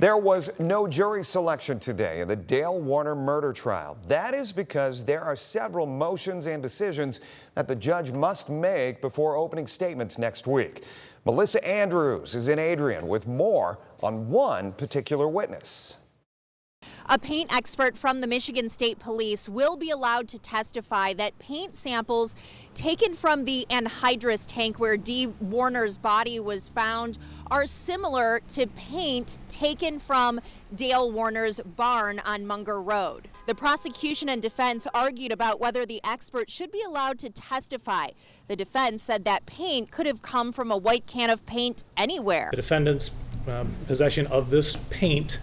There was no jury selection today in the Dale Warner murder trial. That is because there are several motions and decisions that the judge must make before opening statements next week. Melissa Andrews is in Adrian with more on one particular witness. A paint expert from the Michigan State Police will be allowed to testify that paint samples taken from the anhydrous tank where Dee Warner's body was found are similar to paint taken from Dale Warner's barn on Munger Road. The prosecution and defense argued about whether the expert should be allowed to testify. The defense said that paint could have come from a white can of paint anywhere. The defendant's possession of this paint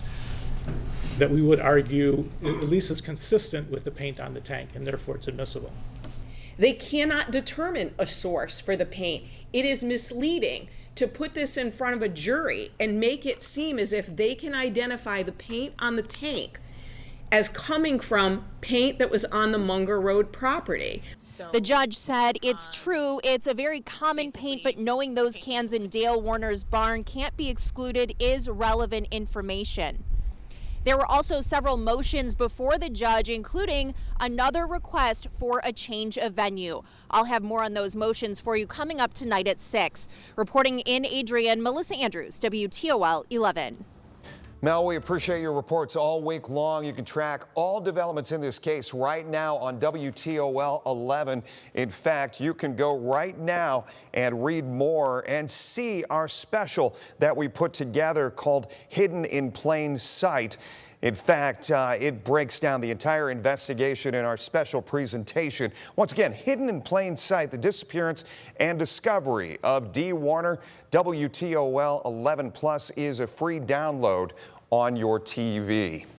that we would argue at least is consistent with the paint on the tank, and therefore it's admissible. They cannot determine a source for the paint. It is misleading to put this in front of a jury and make it seem as if they can identify the paint on the tank as coming from paint that was on the Munger Road property. The judge said it's true, it's a very common paint, but knowing those cans in Dale Warner's barn can't be excluded is relevant information. There were also several motions before the judge, including another request for a change of venue. I'll have more on those motions for you coming up tonight at 6. Reporting in Adrian, Melissa Andrews, WTOL 11. Mel, we appreciate your reports all week long. You can track all developments in this case right now on WTOL 11. In fact, you can go right now and read more and see our special that we put together called Hidden in Plain Sight. In fact, it breaks down the entire investigation in our special presentation. Once again, Hidden in Plain Sight, the disappearance and discovery of Dee Warner. WTOL 11 Plus is a free download on your TV.